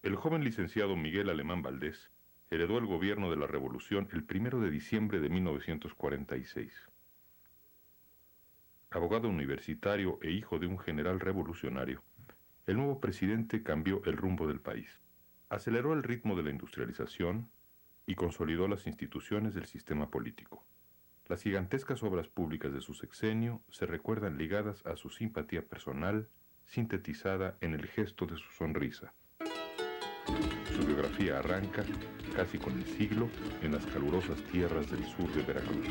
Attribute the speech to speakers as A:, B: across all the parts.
A: El joven licenciado Miguel Alemán Valdés heredó el gobierno de la Revolución el 1 de diciembre de 1946. Abogado universitario e hijo de un general revolucionario, el nuevo presidente cambió el rumbo del país. Aceleró el ritmo de la industrialización y consolidó las instituciones del sistema político. Las gigantescas obras públicas de su sexenio se recuerdan ligadas a su simpatía personal, sintetizada en el gesto de su sonrisa. Su biografía arranca, casi con el siglo, en las calurosas tierras del sur de Veracruz.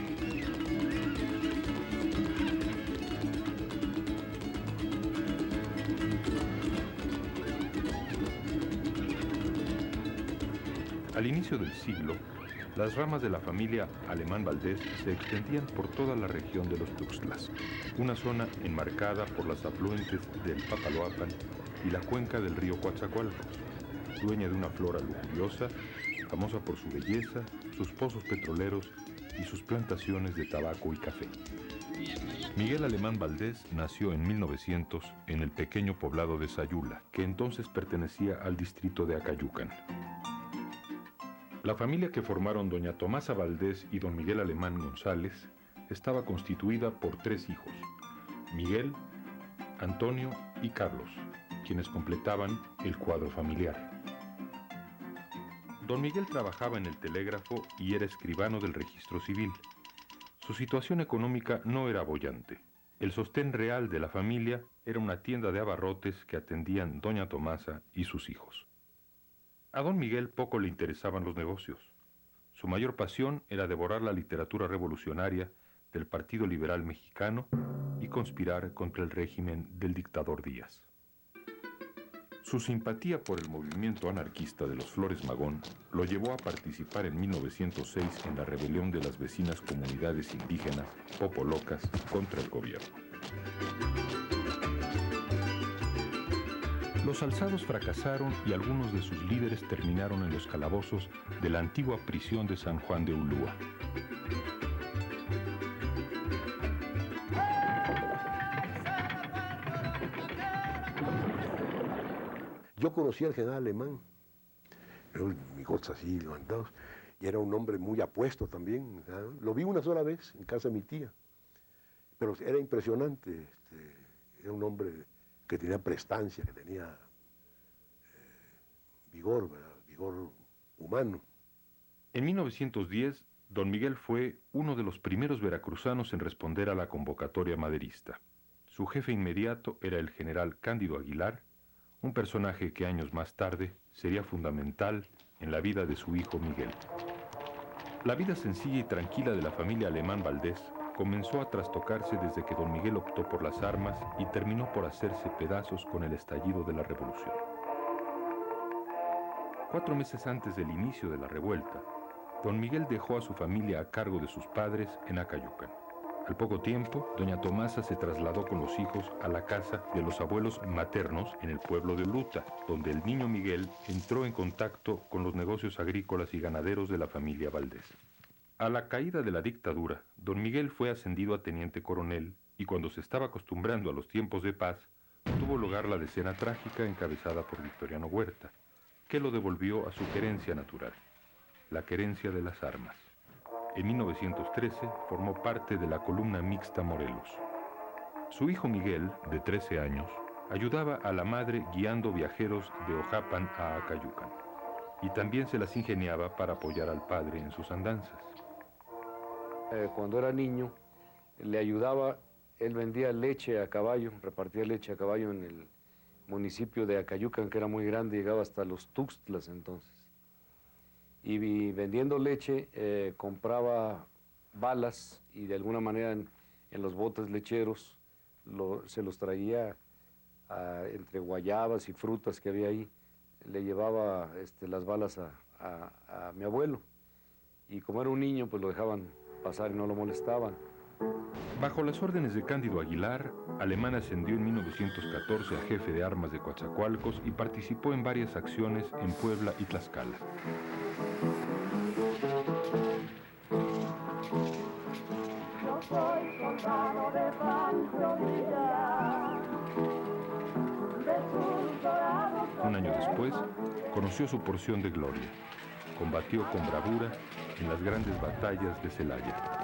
A: Al inicio del siglo, las ramas de la familia Alemán Valdés se extendían por toda la región de los Tuxtlas, una zona enmarcada por las afluentes del Papaloapan y la cuenca del río Coatzacoalcos, dueña de una flora lujuriosa, famosa por su belleza, sus pozos petroleros y sus plantaciones de tabaco y café. Miguel Alemán Valdés nació en 1900 en el pequeño poblado de Sayula, que entonces pertenecía al distrito de Acayucan. La familia que formaron doña Tomasa Valdés y don Miguel Alemán González estaba constituida por 3 hijos, Miguel, Antonio y Carlos, quienes completaban el cuadro familiar. Don Miguel trabajaba en el telégrafo y era escribano del registro civil. Su situación económica no era boyante. El sostén real de la familia era una tienda de abarrotes que atendían doña Tomasa y sus hijos. A don Miguel poco le interesaban los negocios. Su mayor pasión era devorar la literatura revolucionaria del Partido Liberal Mexicano y conspirar contra el régimen del dictador Díaz. Su simpatía por el movimiento anarquista de los Flores Magón lo llevó a participar en 1906 en la rebelión de las vecinas comunidades indígenas popolocas contra el gobierno. Los alzados fracasaron y algunos de sus líderes terminaron en los calabozos de la antigua prisión de San Juan de Ulúa.
B: Yo conocí al general Alemán, amigos así levantados, y era un hombre muy apuesto también. ¿Sabes? Lo vi una sola vez en casa de mi tía, pero era impresionante. Era un hombre que tenía prestancia, que tenía vigor, ¿verdad? Vigor humano.
A: En 1910, don Miguel fue uno de los primeros veracruzanos en responder a la convocatoria maderista. Su jefe inmediato era el general Cándido Aguilar, un personaje que años más tarde sería fundamental en la vida de su hijo Miguel. La vida sencilla y tranquila de la familia Alemán Valdés comenzó a trastocarse desde que don Miguel optó por las armas y terminó por hacerse pedazos con el estallido de la revolución. 4 meses antes del inicio de la revuelta, don Miguel dejó a su familia a cargo de sus padres en Acayucan. Al poco tiempo, doña Tomasa se trasladó con los hijos a la casa de los abuelos maternos en el pueblo de Uluta, donde el niño Miguel entró en contacto con los negocios agrícolas y ganaderos de la familia Valdés. A la caída de la dictadura, don Miguel fue ascendido a teniente coronel y cuando se estaba acostumbrando a los tiempos de paz, tuvo lugar la decena trágica encabezada por Victoriano Huerta, que lo devolvió a su querencia natural, la querencia de las armas. En 1913 formó parte de la columna mixta Morelos. Su hijo Miguel, de 13 años, ayudaba a la madre guiando viajeros de Ojapan a Acayucan, y también se las ingeniaba para apoyar al padre en sus andanzas.
C: Cuando era niño, le ayudaba, él vendía leche a caballo, repartía leche a caballo en el municipio de Acayucan, que era muy grande, llegaba hasta los Tuxtlas entonces. Y vendiendo leche, compraba balas y de alguna manera en los botes lecheros se los traía entre guayabas y frutas que había ahí. Le llevaba las balas a mi abuelo. Y como era un niño, pues lo dejaban pasar y no lo molestaban.
A: Bajo las órdenes de Cándido Aguilar, Alemán ascendió en 1914 a jefe de armas de Coatzacoalcos y participó en varias acciones en Puebla y Tlaxcala.
D: Yo soy soldado de Pancho Villa, de sus dorados.
A: Un año después, conoció su porción de gloria. Combatió con bravura en las grandes batallas de Celaya.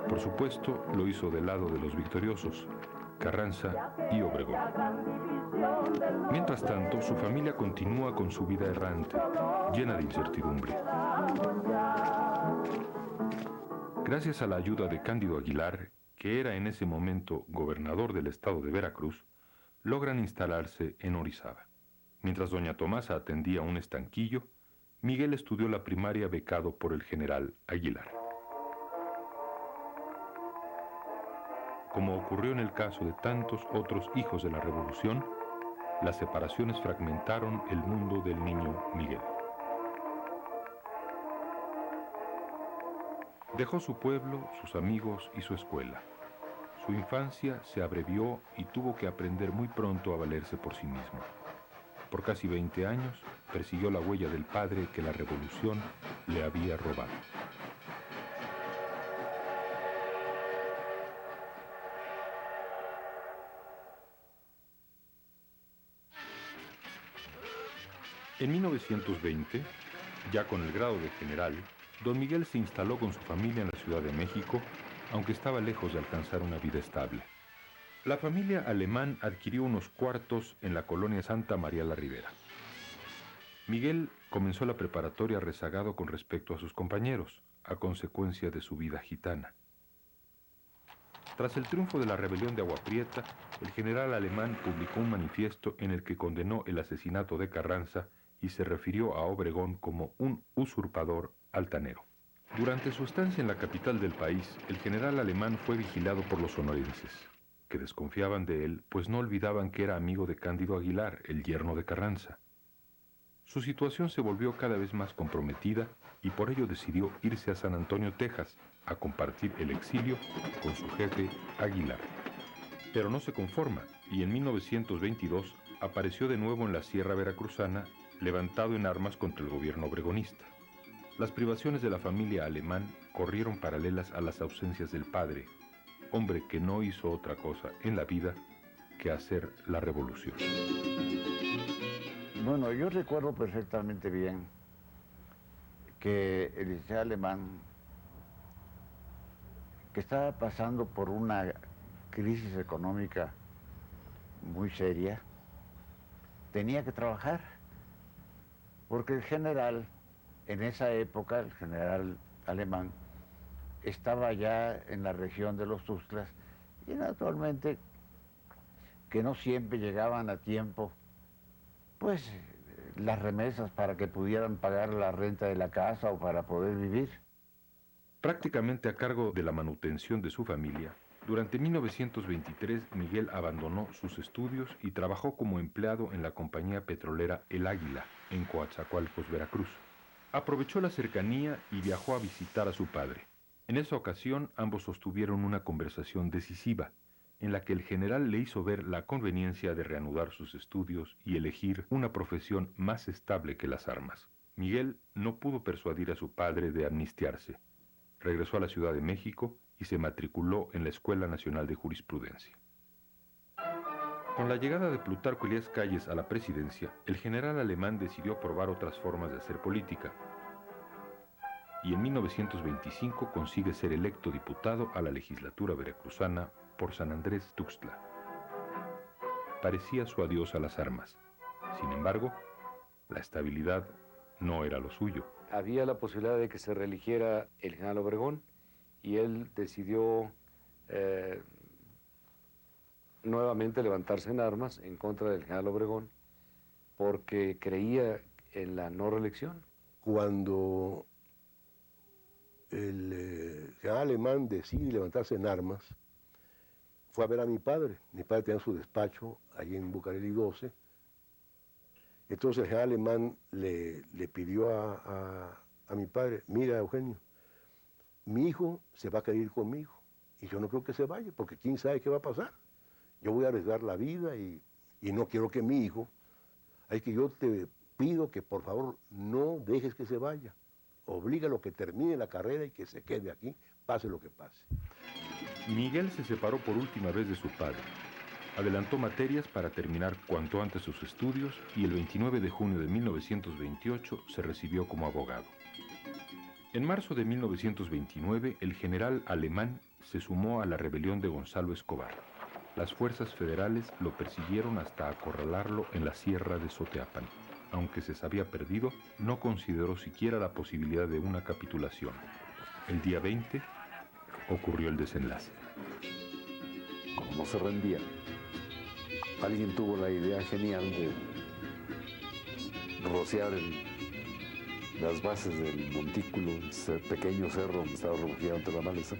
A: Por supuesto, lo hizo del lado de los victoriosos, Carranza y Obregón. Mientras tanto, su familia continúa con su vida errante, llena de incertidumbre. Gracias a la ayuda de Cándido Aguilar, que era en ese momento gobernador del estado de Veracruz, logran instalarse en Orizaba. Mientras doña Tomasa atendía un estanquillo, Miguel estudió la primaria becado por el general Aguilar. Como ocurrió en el caso de tantos otros hijos de la Revolución, las separaciones fragmentaron el mundo del niño Miguel. Dejó su pueblo, sus amigos y su escuela. Su infancia se abrevió y tuvo que aprender muy pronto a valerse por sí mismo. Por casi 20 años persiguió la huella del padre que la Revolución le había robado. En 1920, ya con el grado de general, don Miguel se instaló con su familia en la Ciudad de México, aunque estaba lejos de alcanzar una vida estable. La familia Alemán adquirió unos cuartos en la colonia Santa María la Ribera. Miguel comenzó la preparatoria rezagado con respecto a sus compañeros, a consecuencia de su vida gitana. Tras el triunfo de la rebelión de Agua Prieta, el general Alemán publicó un manifiesto en el que condenó el asesinato de Carranza y se refirió a Obregón como un usurpador altanero. Durante su estancia en la capital del país, el general Alemán fue vigilado por los sonorenses, que desconfiaban de él, pues no olvidaban que era amigo de Cándido Aguilar, el yerno de Carranza. Su situación se volvió cada vez más comprometida y por ello decidió irse a San Antonio, Texas, a compartir el exilio con su jefe Aguilar. Pero no se conforma y en 1922 apareció de nuevo en la Sierra Veracruzana, levantado en armas contra el gobierno obregonista. Las privaciones de la familia Alemán corrieron paralelas a las ausencias del padre, hombre que no hizo otra cosa en la vida que hacer la revolución.
E: Bueno, yo recuerdo perfectamente bien que el licenciado Alemán, que estaba pasando por una crisis económica muy seria, tenía que trabajar, porque el general, en esa época, el general Alemán, estaba ya en la región de los Tuxtlas y naturalmente que no siempre llegaban a tiempo, pues, las remesas para que pudieran pagar la renta de la casa o para poder vivir.
A: Prácticamente a cargo de la manutención de su familia, durante 1923 Miguel abandonó sus estudios y trabajó como empleado en la compañía petrolera El Águila, en Coatzacoalcos, Veracruz. Aprovechó la cercanía y viajó a visitar a su padre. En esa ocasión ambos sostuvieron una conversación decisiva, en la que el general le hizo ver la conveniencia de reanudar sus estudios y elegir una profesión más estable que las armas. Miguel no pudo persuadir a su padre de amnistiarse. Regresó a la Ciudad de México y se matriculó en la Escuela Nacional de Jurisprudencia. Con la llegada de Plutarco Elías Calles a la presidencia, el general Alemán decidió probar otras formas de hacer política y en 1925 consigue ser electo diputado a la legislatura veracruzana por San Andrés Tuxtla. Parecía su adiós a las armas. Sin embargo, la estabilidad no era lo suyo.
C: Había la posibilidad de que se reeligiera el general Obregón y él decidió nuevamente levantarse en armas en contra del general Obregón porque creía en la no reelección.
B: Cuando el general Alemán decide levantarse en armas, fue a ver a mi padre. Mi padre tenía su despacho allí en Bucareli 12. Entonces el general Alemán le pidió a mi padre: mira, Eugenio, mi hijo se va a querer ir conmigo y yo no creo que se vaya porque quién sabe qué va a pasar. Yo voy a arriesgar la vida y no quiero que mi hijo... Así que yo te pido que por favor no dejes que se vaya. Oblígalo a que termine la carrera y que se quede aquí, pase lo que pase.
A: Miguel se separó por última vez de su padre Adelantó materias para terminar cuanto antes sus estudios y el 29 de junio de 1928 se recibió como abogado. En marzo de 1929, el general Alemán se sumó a la rebelión de Gonzalo Escobar. Las fuerzas federales lo persiguieron hasta acorralarlo en la sierra de Soteapan. Aunque se sabía perdido, no consideró siquiera la posibilidad de una capitulación. El día 20 ocurrió el desenlace.
F: Como no se rendía, alguien tuvo la idea genial de rociar las bases del montículo, ese pequeño cerro donde estaba refugiado entre la maleza,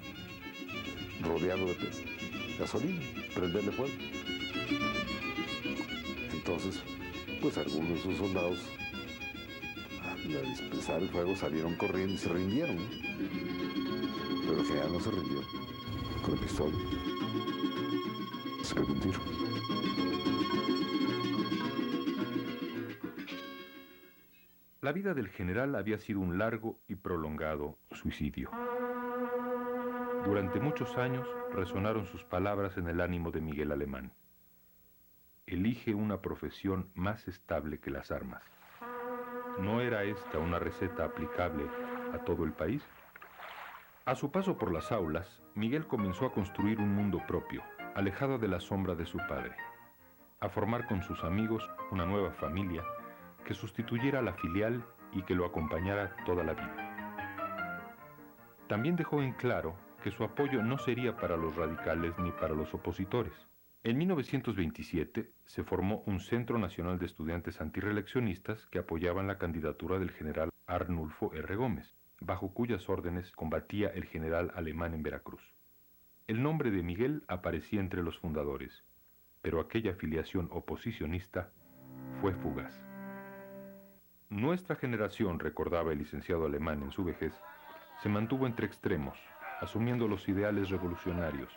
F: rodearlo de gasolina, prenderle fuego. Entonces, pues algunos de sus soldados, al dispersar el fuego, salieron corriendo y se rindieron, ¿no? Pero el general no se rindió. Con la pistola se pegó un tiro.
A: La vida del general había sido un largo y prolongado suicidio. Durante muchos años resonaron sus palabras en el ánimo de Miguel Alemán. Elige una profesión más estable que las armas. ¿No era esta una receta aplicable a todo el país? A su paso por las aulas, Miguel comenzó a construir un mundo propio, alejado de la sombra de su padre, a formar con sus amigos una nueva familia que sustituyera a la filial y que lo acompañara toda la vida. También dejó en claro que su apoyo no sería para los radicales ni para los opositores. En 1927 se formó un Centro Nacional de Estudiantes Antirreeleccionistas que apoyaban la candidatura del general Arnulfo R. Gómez, bajo cuyas órdenes combatía el general Alemán en Veracruz. El nombre de Miguel aparecía entre los fundadores, pero aquella afiliación oposicionista fue fugaz. Nuestra generación, recordaba el licenciado Alemán en su vejez, se mantuvo entre extremos, asumiendo los ideales revolucionarios,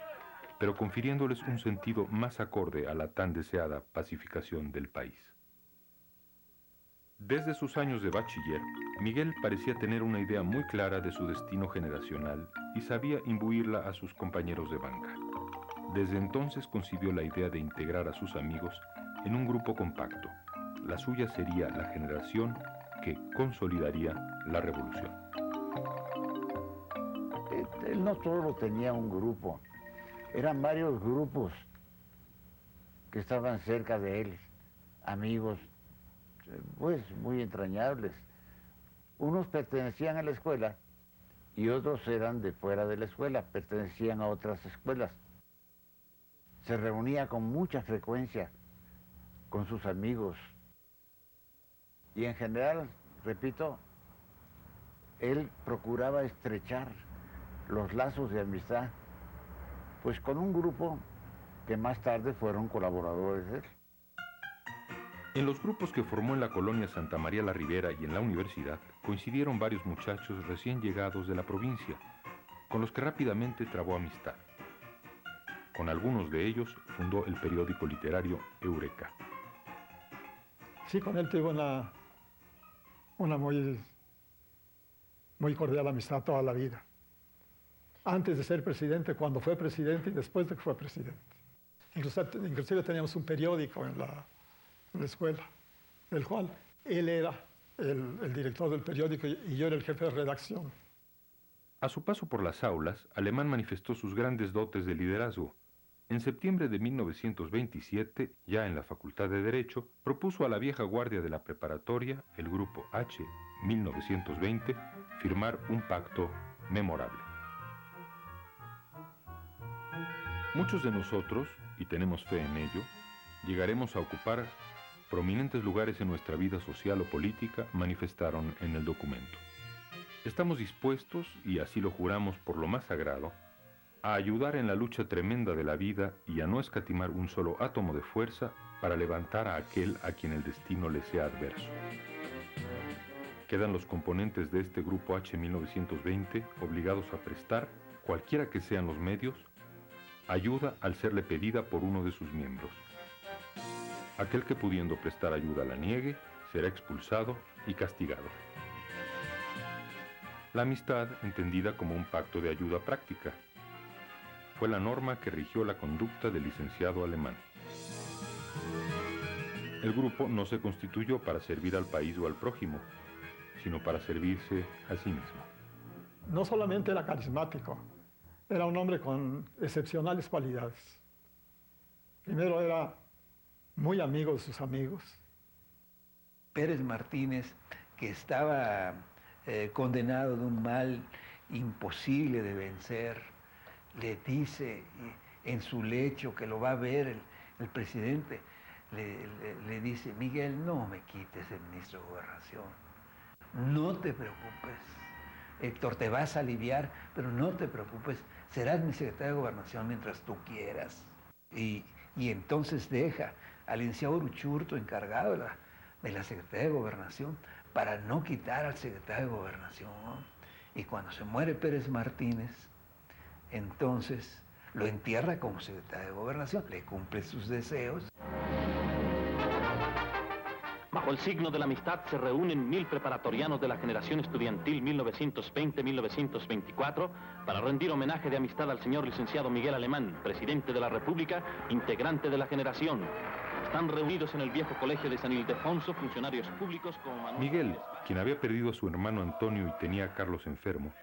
A: pero confiriéndoles un sentido más acorde a la tan deseada pacificación del país. Desde sus años de bachiller, Miguel parecía tener una idea muy clara de su destino generacional y sabía imbuirla a sus compañeros de banca. Desde entonces concibió la idea de integrar a sus amigos en un grupo compacto. La suya sería la generación que consolidaría la revolución.
E: Él no solo tenía un grupo, eran varios grupos que estaban cerca de él, amigos, pues muy entrañables. Unos pertenecían a la escuela y otros eran de fuera de la escuela, pertenecían a otras escuelas. Se reunía con mucha frecuencia con sus amigos. Y en general, repito, él procuraba estrechar los lazos de amistad, pues con un grupo que más tarde fueron colaboradores de él.
A: En los grupos que formó en la colonia Santa María la Ribera y en la universidad, coincidieron varios muchachos recién llegados de la provincia, con los que rápidamente trabó amistad. Con algunos de ellos fundó el periódico literario Eureka.
G: Sí, con él tuve una muy cordial amistad toda la vida. Antes de ser presidente, cuando fue presidente y después de que fue presidente. Inclusive teníamos un periódico en la escuela, del cual él era el director del periódico y yo era el jefe de redacción.
A: A su paso por las aulas, Alemán manifestó sus grandes dotes de liderazgo. En septiembre de 1927, ya en la Facultad de Derecho, propuso a la vieja guardia de la preparatoria, el Grupo H, 1920, firmar un pacto memorable. Muchos de nosotros, y tenemos fe en ello, llegaremos a ocupar prominentes lugares en nuestra vida social o política, manifestaron en el documento. Estamos dispuestos, y así lo juramos por lo más sagrado, a ayudar en la lucha tremenda de la vida y a no escatimar un solo átomo de fuerza para levantar a aquel a quien el destino le sea adverso. Quedan los componentes de este Grupo H 1920 obligados a prestar, cualquiera que sean los medios, ayuda al serle pedida por uno de sus miembros. Aquel que pudiendo prestar ayuda la niegue, será expulsado y castigado. La amistad, entendida como un pacto de ayuda práctica, fue la norma que rigió la conducta del licenciado Alemán. El grupo no se constituyó para servir al país o al prójimo, sino para servirse a sí mismo.
G: No solamente era carismático, era un hombre con excepcionales cualidades. Primero era muy amigo de sus amigos.
H: Pérez Martínez, que estaba condenado de un mal imposible de vencer, le dice en su lecho que lo va a ver el presidente, le dice: Miguel, no me quites el ministro de Gobernación, no te preocupes, Héctor, te vas a aliviar, pero no te preocupes, serás mi secretario de Gobernación mientras tú quieras. Y entonces deja al licenciado Uruchurtu encargado de la Secretaría de Gobernación para no quitar al secretario de Gobernación. Y cuando se muere Pérez Martínez, entonces lo entierra como secretario de Gobernación, le cumple sus deseos.
I: Bajo el signo de la amistad se reúnen 1000 preparatorianos de la generación estudiantil 1920-1924 para rendir homenaje de amistad al señor licenciado Miguel Alemán, presidente de la República, integrante de la generación. Están reunidos en el viejo colegio de San Ildefonso funcionarios públicos como
A: Miguel, quien había perdido a su hermano Antonio y tenía a Carlos enfermo,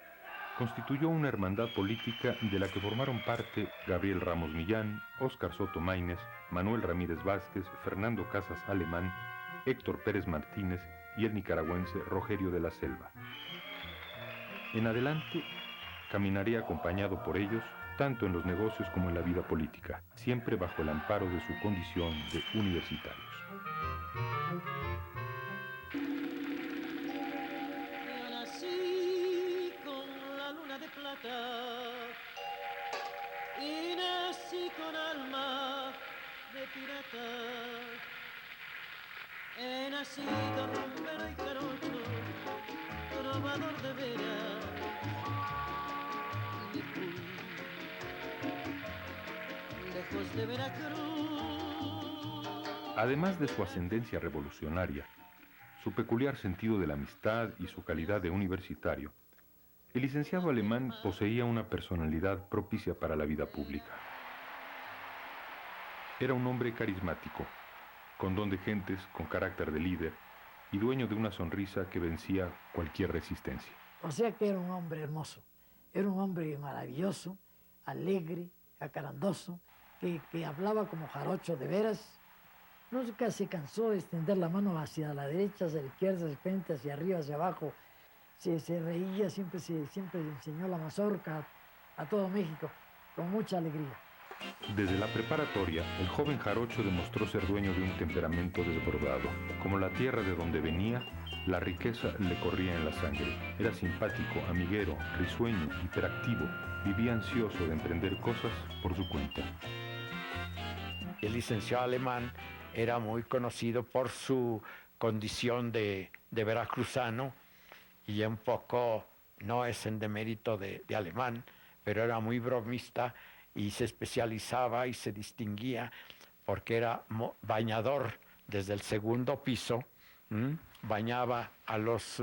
A: constituyó una hermandad política de la que formaron parte Gabriel Ramos Millán, Óscar Soto Maínez, Manuel Ramírez Vázquez, Fernando Casas Alemán, Héctor Pérez Martínez y el nicaragüense Rogerio de la Selva. En adelante, caminaría acompañado por ellos, tanto en los negocios como en la vida política, siempre bajo el amparo de su condición de universitarios.
J: Yo nací con la luna de plata y nací con alma de pirata. He nacido rumbero y carocho, trovador de veras, y fui lejos de Veracruz.
A: Además de su ascendencia revolucionaria, su peculiar sentido de la amistad y su calidad de universitario, el licenciado Alemán poseía una personalidad propicia para la vida pública. Era un hombre carismático, con don de gentes, con carácter de líder y dueño de una sonrisa que vencía cualquier resistencia.
K: O sea que era un hombre hermoso, era un hombre maravilloso, alegre, acarandoso, que hablaba como jarocho de veras. Nunca se cansó de extender la mano hacia la derecha, hacia la izquierda, hacia el frente, hacia arriba, hacia abajo. Se reía, siempre enseñó la mazorca a todo México, con mucha alegría.
A: Desde la preparatoria, el joven jarocho demostró ser dueño de un temperamento desbordado. Como la tierra de donde venía, la riqueza le corría en la sangre. Era simpático, amiguero, risueño, hiperactivo. Vivía ansioso de emprender cosas por su cuenta.
L: El licenciado Alemán era muy conocido por su condición de veracruzano, y un poco, no es en demérito de Alemán, pero era muy bromista y se especializaba y se distinguía porque era bañador desde el segundo piso, bañaba a los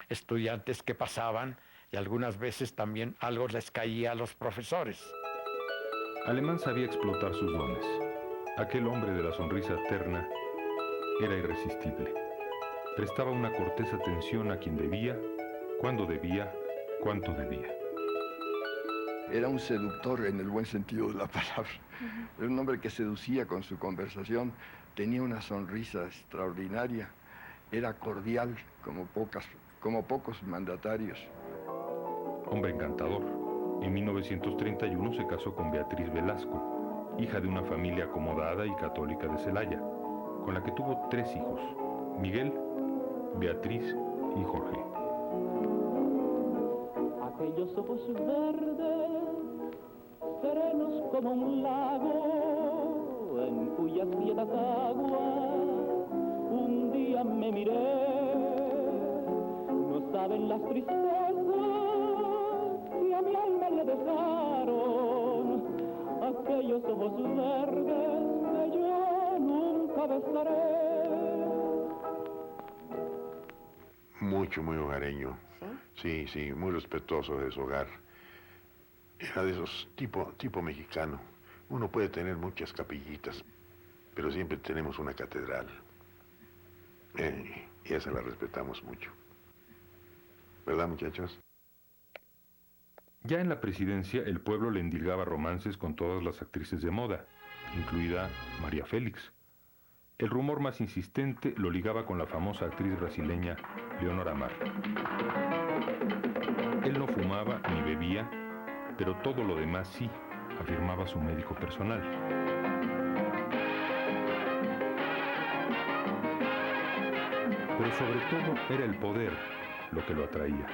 L: estudiantes que pasaban y algunas veces también algo les caía a los profesores.
A: Alemán sabía explotar sus dones. Aquel hombre de la sonrisa terna era irresistible. Prestaba una cortés atención a quien debía, cuándo debía, cuánto debía.
M: Era un seductor en el buen sentido de la palabra. Era un hombre que seducía con su conversación, tenía una sonrisa extraordinaria, era cordial como pocos mandatarios.
A: Hombre encantador. En 1931 se casó con Beatriz Velasco, hija de una familia acomodada y católica de Celaya, con la que tuvo 3 hijos, Miguel, Beatriz y Jorge.
J: Aquellos ojos verdes, serenos como un lago, en cuyas quietas aguas un día me miré. No saben las tristezas que a mi alma le dejaron, aquellos ojos verdes que yo nunca besaré.
F: Muy hogareño. Sí, muy respetuoso de su hogar. Era de esos tipo mexicano. Uno puede tener muchas capillitas, pero siempre tenemos una catedral. Y esa la respetamos mucho. ¿Verdad, muchachos?
A: Ya en la presidencia, el pueblo le endilgaba romances con todas las actrices de moda, incluida María Félix. El rumor más insistente lo ligaba con la famosa actriz brasileña Leonora Mar. Él no fumaba ni bebía, pero todo lo demás sí, afirmaba su médico personal. Pero sobre todo era el poder lo que lo atraía.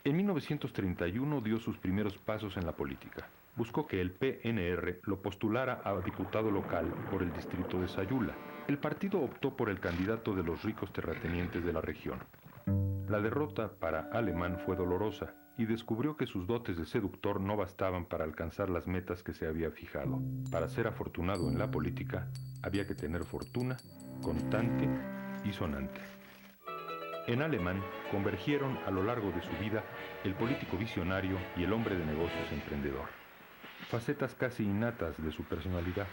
A: En 1931 dio sus primeros pasos en la política. Buscó que el PNR lo postulara a diputado local por el distrito de Sayula. El partido optó por el candidato de los ricos terratenientes de la región. La derrota para Alemán fue dolorosa y descubrió que sus dotes de seductor no bastaban para alcanzar las metas que se había fijado. Para ser afortunado en la política, había que tener fortuna, constante y sonante. En Alemán convergieron a lo largo de su vida el político visionario y el hombre de negocios emprendedor. Facetas casi innatas de su personalidad.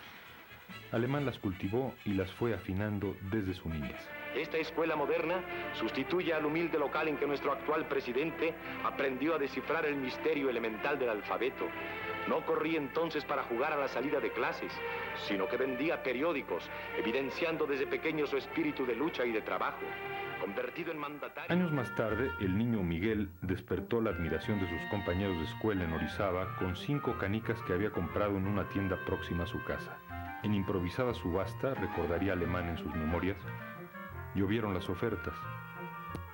A: Alemán las cultivó y las fue afinando desde su niñez.
N: Esta escuela moderna sustituye al humilde local en que nuestro actual presidente aprendió a descifrar el misterio elemental del alfabeto. No corría entonces para jugar a la salida de clases, sino que vendía periódicos, evidenciando desde pequeño su espíritu de lucha y de trabajo. Convertido en mandatario...
A: Años más tarde, el niño Miguel despertó la admiración de sus compañeros de escuela en Orizaba con 5 canicas que había comprado en una tienda próxima a su casa. En improvisada subasta, recordaría Alemán en sus memorias, llovieron las ofertas.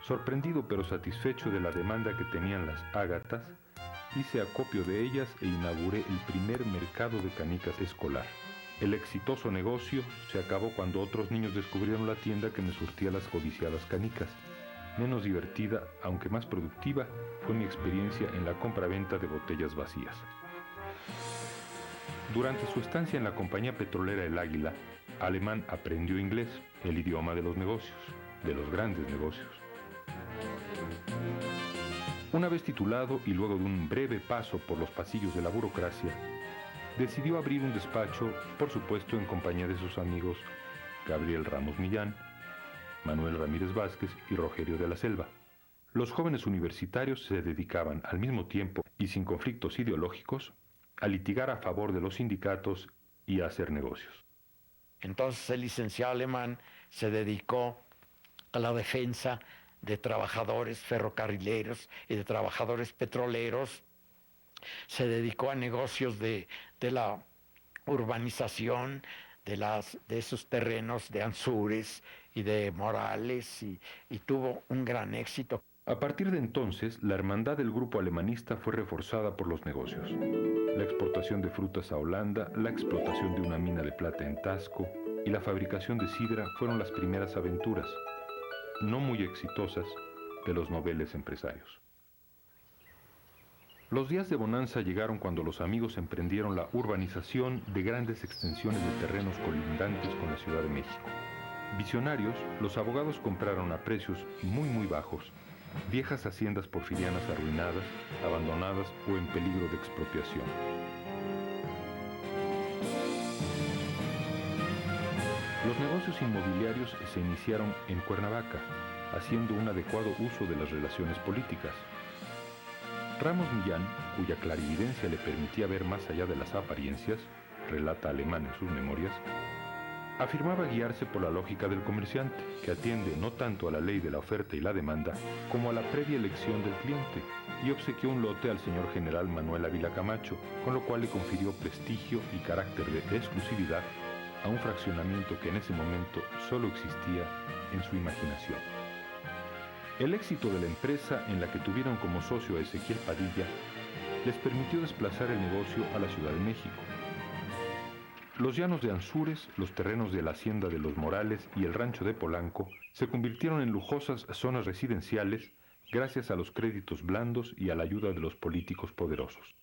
A: Sorprendido pero satisfecho de la demanda que tenían las ágatas, hice acopio de ellas e inauguré el primer mercado de canicas escolar. El exitoso negocio se acabó cuando otros niños descubrieron la tienda que me surtía las codiciadas canicas. Menos divertida, aunque más productiva, fue mi experiencia en la compraventa de botellas vacías. Durante su estancia en la compañía petrolera El Águila, Alemán aprendió inglés, el idioma de los negocios, de los grandes negocios. Una vez titulado y luego de un breve paso por los pasillos de la burocracia, decidió abrir un despacho, por supuesto en compañía de sus amigos Gabriel Ramos Millán, Manuel Ramírez Vázquez y Rogerio de la Selva. Los jóvenes universitarios se dedicaban al mismo tiempo y sin conflictos ideológicos a litigar a favor de los sindicatos y a hacer negocios.
L: Entonces el licenciado Alemán se dedicó a la defensa de trabajadores ferrocarrileros y de trabajadores petroleros. Se dedicó a negocios de la urbanización de esos terrenos de Ansúrez y de Morales y tuvo un gran éxito.
A: A partir de entonces, la hermandad del grupo alemanista fue reforzada por los negocios. La exportación de frutas a Holanda, la explotación de una mina de plata en Tasco y la fabricación de sidra fueron las primeras aventuras, no muy exitosas, de los noveles empresarios. Los días de bonanza llegaron cuando los amigos emprendieron la urbanización de grandes extensiones de terrenos colindantes con la Ciudad de México. Visionarios, los abogados compraron a precios muy bajos viejas haciendas porfirianas arruinadas, abandonadas o en peligro de expropiación. Los negocios inmobiliarios se iniciaron en Cuernavaca, haciendo un adecuado uso de las relaciones políticas. Ramos Millán, cuya clarividencia le permitía ver más allá de las apariencias, relata Alemán en sus memorias, afirmaba guiarse por la lógica del comerciante, que atiende no tanto a la ley de la oferta y la demanda, como a la previa elección del cliente, y obsequió un lote al señor general Manuel Ávila Camacho, con lo cual le confirió prestigio y carácter de exclusividad a un fraccionamiento que en ese momento solo existía en su imaginación. El éxito de la empresa, en la que tuvieron como socio a Ezequiel Padilla, les permitió desplazar el negocio a la Ciudad de México. Los llanos de Ansúrez, los terrenos de la hacienda de los Morales y el rancho de Polanco se convirtieron en lujosas zonas residenciales gracias a los créditos blandos y a la ayuda de los políticos poderosos.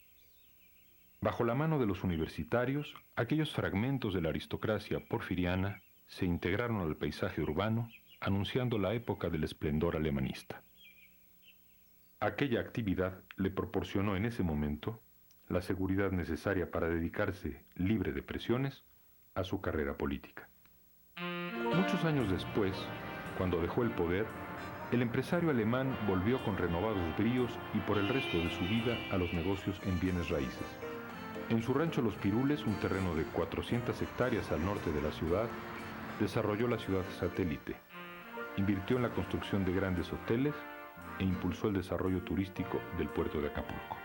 A: Bajo la mano de los universitarios, aquellos fragmentos de la aristocracia porfiriana se integraron al paisaje urbano, anunciando la época del esplendor alemanista. Aquella actividad le proporcionó en ese momento la seguridad necesaria para dedicarse, libre de presiones, a su carrera política. Muchos años después, Cuando dejó el poder, el empresario alemán volvió con renovados bríos y por el resto de su vida a los negocios en bienes raíces. En su rancho Los Pirules, un terreno de 400 hectáreas al norte de la ciudad, desarrolló la ciudad satélite, invirtió en la construcción de grandes hoteles e impulsó el desarrollo turístico del puerto de Acapulco.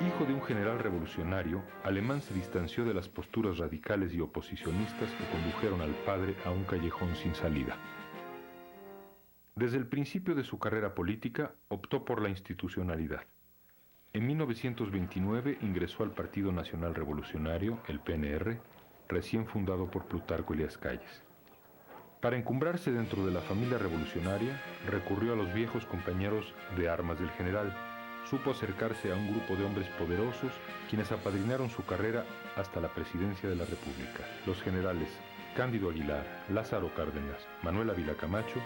A: Hijo de un general revolucionario, Alemán se distanció de las posturas radicales y oposicionistas que condujeron al padre a un callejón sin salida. Desde el principio de su carrera política, optó por la institucionalidad. En 1929 ingresó al Partido Nacional Revolucionario, el PNR, recién fundado por Plutarco Elías Calles. Para encumbrarse dentro de la familia revolucionaria, recurrió a los viejos compañeros de armas del general. Supo acercarse a un grupo de hombres poderosos, quienes apadrinaron su carrera hasta la presidencia de la República. Los generales Cándido Aguilar, Lázaro Cárdenas, Manuel Ávila Camacho,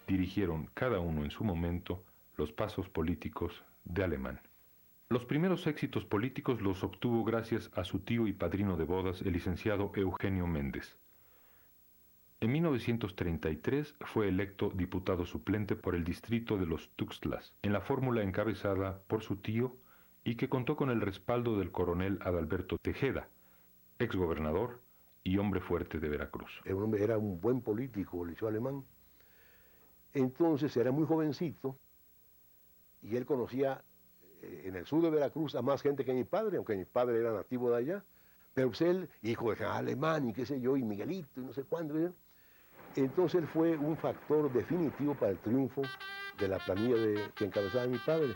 A: dirigieron cada uno en su momento los pasos políticos de Alemán. Los primeros éxitos políticos los obtuvo gracias a su tío y padrino de bodas, el licenciado Eugenio Méndez. En 1933 fue electo diputado suplente por el distrito de los Tuxtlas, en la fórmula encabezada por su tío y que contó con el respaldo del coronel Adalberto Tejeda, exgobernador y hombre fuerte de Veracruz.
B: El hombre era un buen político, el licenciado Alemán. Entonces era muy jovencito y él conocía en el sur de Veracruz a más gente que mi padre, aunque mi padre era nativo de allá, pero pues él, hijo de general Alemán y qué sé yo, y Miguelito y no sé cuándo, ¿verdad? Entonces él fue un factor definitivo para el triunfo de la planilla que encabezaba mi padre.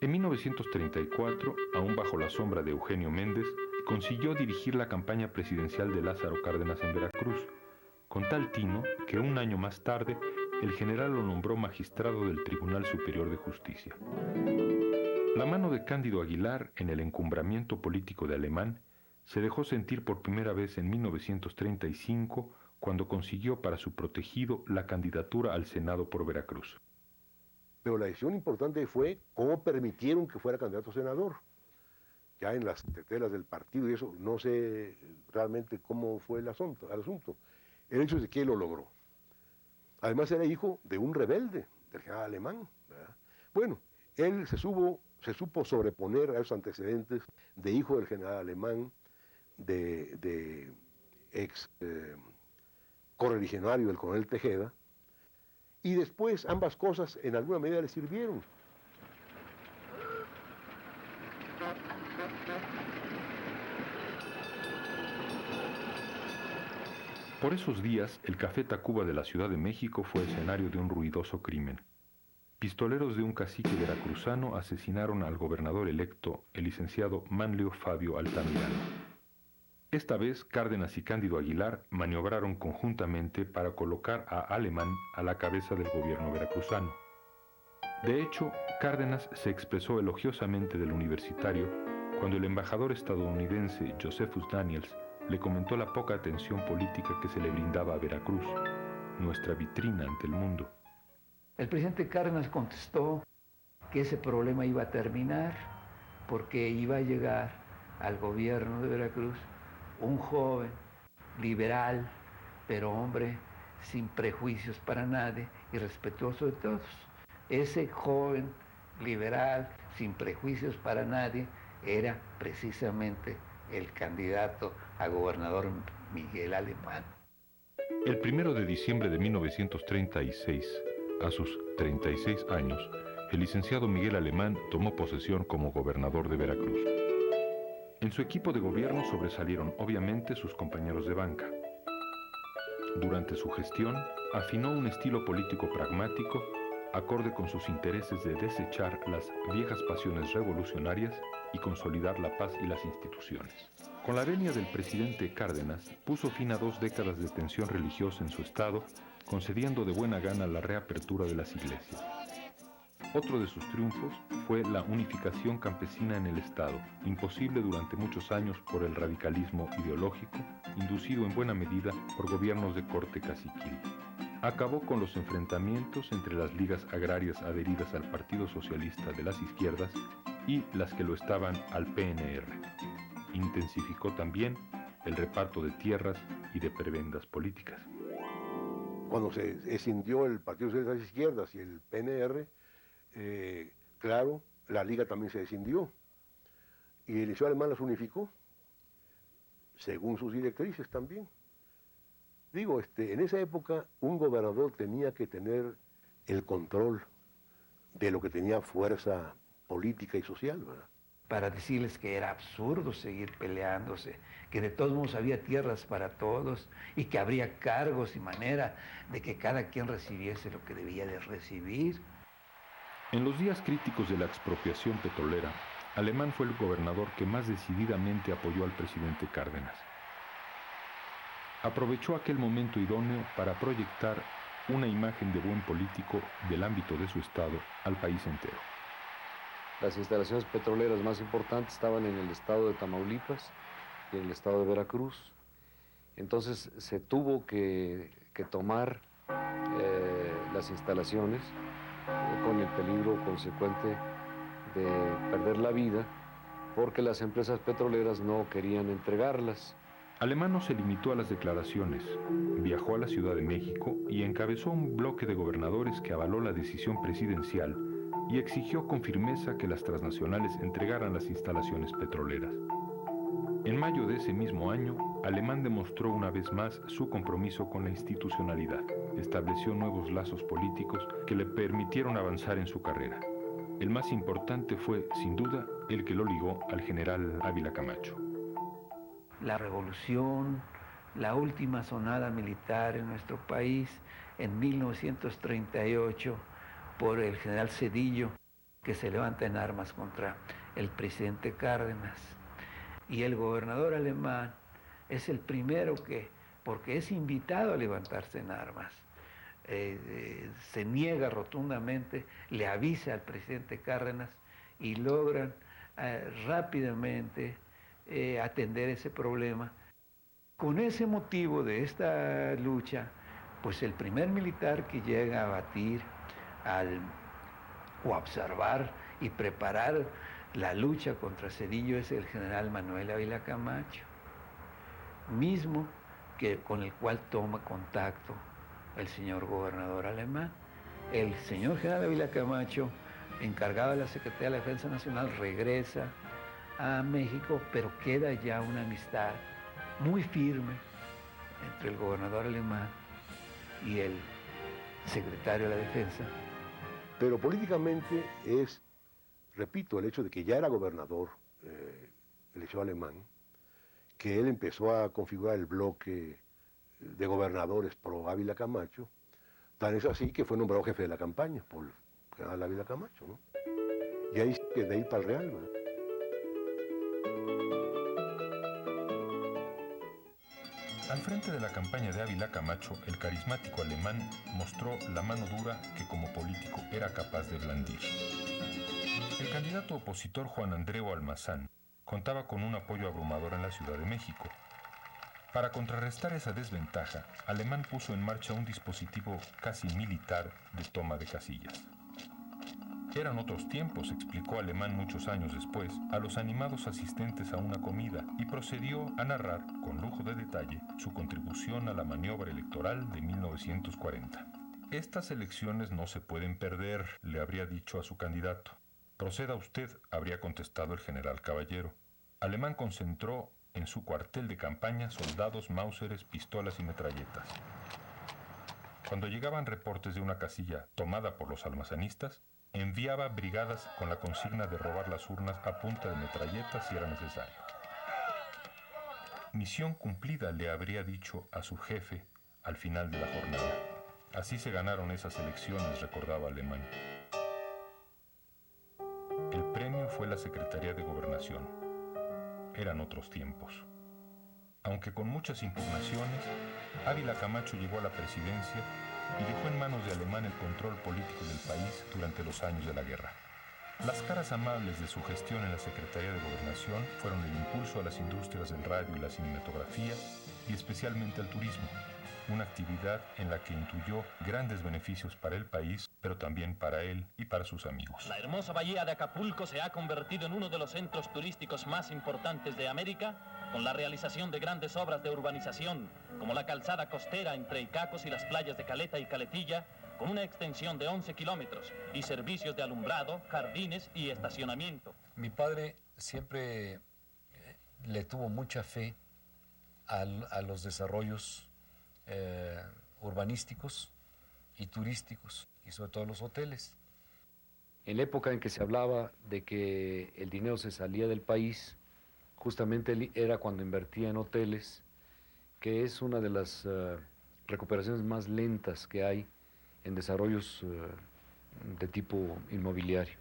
A: En 1934, aún bajo la sombra de Eugenio Méndez, consiguió dirigir la campaña presidencial de Lázaro Cárdenas en Veracruz, con tal tino que un año más tarde el general lo nombró magistrado del Tribunal Superior de Justicia. La mano de Cándido Aguilar en el encumbramiento político de Alemán se dejó sentir por primera vez en 1935, cuando consiguió para su protegido la candidatura al Senado por Veracruz.
B: Pero la decisión importante fue cómo permitieron que fuera candidato a senador. Ya en las tetelas del partido y eso, no sé realmente cómo fue el asunto. El hecho es de que él lo logró. Además era hijo de un rebelde, del general Alemán, ¿verdad? Bueno, él se supo sobreponer a esos antecedentes de hijo del general Alemán, de ex correligionario del coronel Tejeda, y después ambas cosas en alguna medida le sirvieron.
A: Por esos días, el Café Tacuba de la Ciudad de México fue escenario de un ruidoso crimen. Pistoleros de un cacique veracruzano asesinaron al gobernador electo, el licenciado Manlio Fabio Altamirano. Esta vez, Cárdenas y Cándido Aguilar maniobraron conjuntamente para colocar a Alemán a la cabeza del gobierno veracruzano. De hecho, Cárdenas se expresó elogiosamente del universitario cuando el embajador estadounidense Josephus Daniels le comentó la poca atención política que se le brindaba a Veracruz, nuestra vitrina ante el mundo.
H: El presidente Cárdenas contestó que ese problema iba a terminar porque iba a llegar al gobierno de Veracruz un joven, liberal, pero hombre sin prejuicios para nadie y respetuoso de todos. Ese joven, liberal, sin prejuicios para nadie, era precisamente el candidato a gobernador Miguel Alemán.
A: El 1 de diciembre de 1936, a sus 36 años, el licenciado Miguel Alemán tomó posesión como gobernador de Veracruz. En su equipo de gobierno sobresalieron obviamente sus compañeros de banca. Durante su gestión, afinó un estilo político pragmático, acorde con sus intereses de desechar las viejas pasiones revolucionarias y consolidar la paz y las instituciones. Con la venia del presidente Cárdenas, puso fin a 2 décadas de tensión religiosa en su estado, concediendo de buena gana la reapertura de las iglesias. Otro de sus triunfos fue la unificación campesina en el estado, imposible durante muchos años por el radicalismo ideológico, inducido en buena medida por gobiernos de corte caciquil. acabó con los enfrentamientos entre las ligas agrarias adheridas al Partido Socialista de las Izquierdas y las que lo estaban al PNR. Intensificó también el reparto de tierras y de prebendas políticas.
B: Cuando se escindió el Partido Socialista de las Izquierdas y el PNR, claro, la Liga también se descindió. Y el Liceo Alemán las unificó, según sus directrices también. Digo, en esa época un gobernador tenía que tener el control de lo que tenía fuerza política y social, ¿verdad?
H: Para decirles que era absurdo seguir peleándose, que de todos modos había tierras para todos y que habría cargos y manera de que cada quien recibiese lo que debía de recibir.
A: En los días críticos de la expropiación petrolera, Alemán fue el gobernador que más decididamente apoyó al presidente Cárdenas. Aprovechó aquel momento idóneo para proyectar una imagen de buen político del ámbito de su estado al país entero.
C: Las instalaciones petroleras más importantes estaban en el estado de Tamaulipas y en el estado de Veracruz. Entonces se tuvo que tomar las instalaciones con el peligro consecuente de perder la vida, porque las empresas petroleras no querían entregarlas.
A: Alemán no se limitó a las declaraciones, viajó a la Ciudad de México y encabezó un bloque de gobernadores que avaló la decisión presidencial y exigió con firmeza que las transnacionales entregaran las instalaciones petroleras. En mayo de ese mismo año, Alemán demostró una vez más su compromiso con la institucionalidad. Estableció nuevos lazos políticos que le permitieron avanzar en su carrera. El más importante fue, sin duda, el que lo ligó al general Ávila Camacho.
H: La revolución, la última sonada militar en nuestro país en 1938 por el general Zedillo, que se levanta en armas contra el presidente Cárdenas. Y el gobernador alemán es el primero que, porque es invitado a levantarse en armas, se niega rotundamente, le avisa al presidente Cárdenas y logran rápidamente atender ese problema. Con ese motivo de esta lucha, pues el primer militar que llega a batir o a observar y preparar la lucha contra Zedillo es el general Manuel Ávila Camacho, mismo con el cual toma contacto el señor gobernador alemán. El señor general Ávila Camacho, encargado de la Secretaría de la Defensa Nacional, regresa a México, pero queda ya una amistad muy firme entre el gobernador alemán y el secretario de la Defensa.
B: Pero políticamente es, repito, el hecho de que ya era gobernador el hecho alemán, que él empezó a configurar el bloque de gobernadores pro Ávila Camacho, tan es así que fue nombrado jefe de la campaña por el general Ávila Camacho, ¿no? Y ahí que de ir para el Real, ¿verdad?
A: Al frente de la campaña de Ávila Camacho, el carismático alemán mostró la mano dura que como político era capaz de blandir. El candidato opositor Juan Andreu Almazán contaba con un apoyo abrumador en la Ciudad de México. Para contrarrestar esa desventaja, Alemán puso en marcha un dispositivo casi militar de toma de casillas. Eran otros tiempos, explicó Alemán muchos años después, a los animados asistentes a una comida y procedió a narrar, con lujo de detalle, su contribución a la maniobra electoral de 1940. Estas elecciones no se pueden perder, le habría dicho a su candidato. Proceda usted, habría contestado el general Caballero. Alemán concentró en su cuartel de campaña soldados, máuseres, pistolas y metralletas. Cuando llegaban reportes de una casilla tomada por los almazanistas, enviaba brigadas con la consigna de robar las urnas a punta de metralletas si era necesario. Misión cumplida, le habría dicho a su jefe al final de la jornada. Así se ganaron esas elecciones, recordaba Alemán. El premio fue la Secretaría de Gobernación. Eran otros tiempos. Aunque con muchas impugnaciones, Ávila Camacho llegó a la presidencia y dejó en manos de Alemán el control político del país durante los años de la guerra. Las caras amables de su gestión en la Secretaría de Gobernación fueron el impulso a las industrias del radio y la cinematografía y especialmente al turismo. una actividad en la que intuyó grandes beneficios para el país, pero también para él y para sus amigos.
I: La hermosa bahía de Acapulco se ha convertido en uno de los centros turísticos más importantes de América, con la realización de grandes obras de urbanización, como la calzada costera entre Icacos y las playas de Caleta y Caletilla, con una extensión de 11 kilómetros, y servicios de alumbrado, jardines y estacionamiento.
O: Mi padre siempre le tuvo mucha fe a los desarrollos urbanísticos y turísticos, y sobre todo los hoteles.
C: En la época en que se hablaba de que el dinero se salía del país, justamente era cuando invertía en hoteles, que es una de las recuperaciones más lentas que hay en desarrollos de tipo inmobiliario.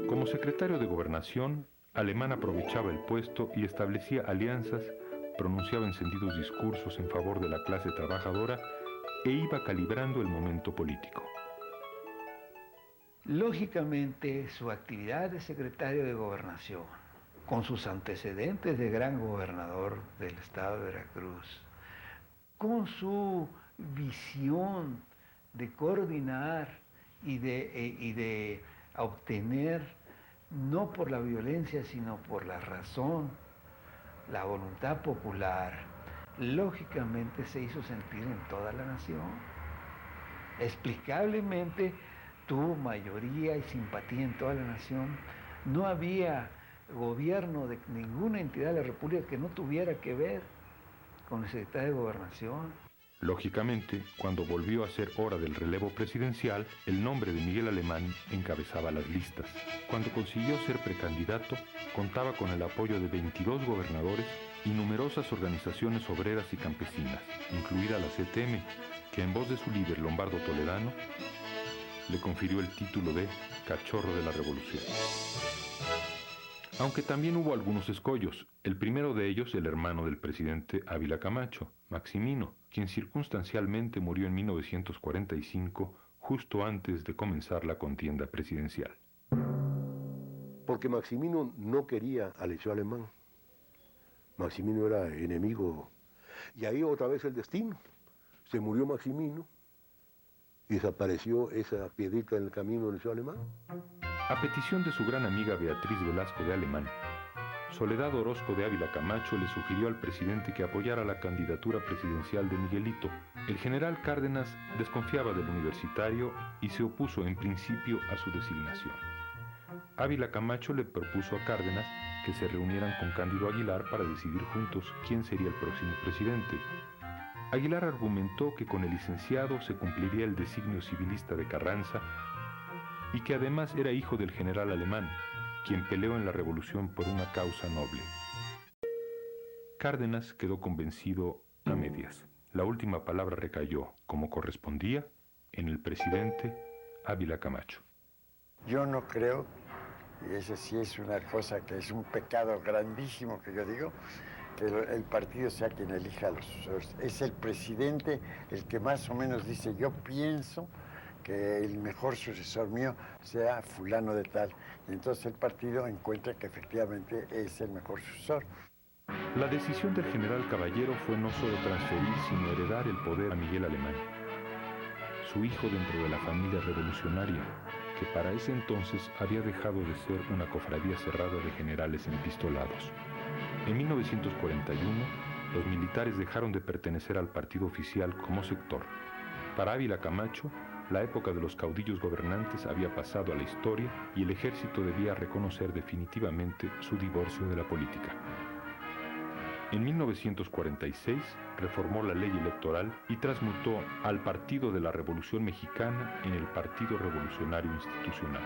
A: Como secretario de Gobernación, Alemán aprovechaba el puesto y establecía alianzas, pronunciaba encendidos discursos en favor de la clase trabajadora e iba calibrando el momento político.
H: Lógicamente, su actividad de secretario de Gobernación, con sus antecedentes de gran gobernador del estado de Veracruz, con su visión de coordinar y de obtener, no por la violencia, sino por la razón, la voluntad popular, lógicamente se hizo sentir en toda la nación. Explicablemente tuvo mayoría y simpatía en toda la nación. No había gobierno de ninguna entidad de la República que no tuviera que ver con el secretario de Gobernación.
A: Lógicamente, cuando volvió a ser hora del relevo presidencial, el nombre de Miguel Alemán encabezaba las listas. Cuando consiguió ser precandidato, contaba con el apoyo de 22 gobernadores y numerosas organizaciones obreras y campesinas, incluida la CTM, que en voz de su líder Lombardo Toledano, le confirió el título de Cachorro de la Revolución. Aunque también hubo algunos escollos, el primero de ellos el hermano del presidente Ávila Camacho, Maximino, quien circunstancialmente murió en 1945, justo antes de comenzar la contienda presidencial.
B: Porque Maximino no quería al hecho Alemán. Maximino era enemigo. Y ahí otra vez el destino. Se murió Maximino y desapareció esa piedrita en el camino del hecho Alemán.
A: A petición de su gran amiga Beatriz Velasco de Alemán, Soledad Orozco de Ávila Camacho le sugirió al presidente que apoyara la candidatura presidencial de Miguelito. El general Cárdenas desconfiaba del universitario y se opuso en principio a su designación. Ávila Camacho le propuso a Cárdenas que se reunieran con Cándido Aguilar para decidir juntos quién sería el próximo presidente. Aguilar argumentó que con el licenciado se cumpliría el designio civilista de Carranza y que además era hijo del general Alemán, quien peleó en la revolución por una causa noble. Cárdenas quedó convencido a medias. La última palabra recayó, como correspondía, en el presidente Ávila Camacho.
E: Yo no creo, y eso sí es una cosa que es un pecado grandísimo que yo digo, que el partido sea quien elija a los sucesores. Es el presidente el que más o menos dice, yo pienso que el mejor sucesor mío sea fulano de tal. Y entonces el partido encuentra que efectivamente es el mejor sucesor.
A: La decisión del general Caballero fue no solo transferir, sino heredar el poder a Miguel Alemán, su hijo dentro de la familia revolucionaria, que para ese entonces había dejado de ser una cofradía cerrada de generales empistolados. En 1941, los militares dejaron de pertenecer al partido oficial como sector. Para Ávila Camacho, la época de los caudillos gobernantes había pasado a la historia y el ejército debía reconocer definitivamente su divorcio de la política. En 1946 reformó la ley electoral y transmutó al Partido de la Revolución Mexicana en el Partido Revolucionario Institucional.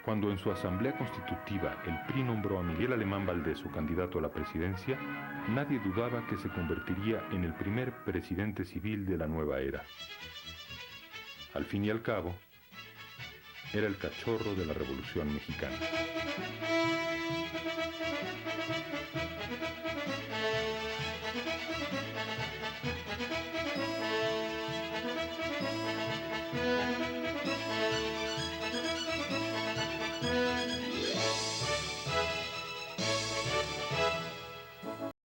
A: Cuando en su asamblea constitutiva el PRI nombró a Miguel Alemán Valdés su candidato a la presidencia, nadie dudaba que se convertiría en el primer presidente civil de la nueva era. Al fin y al cabo, era el cachorro de la Revolución Mexicana.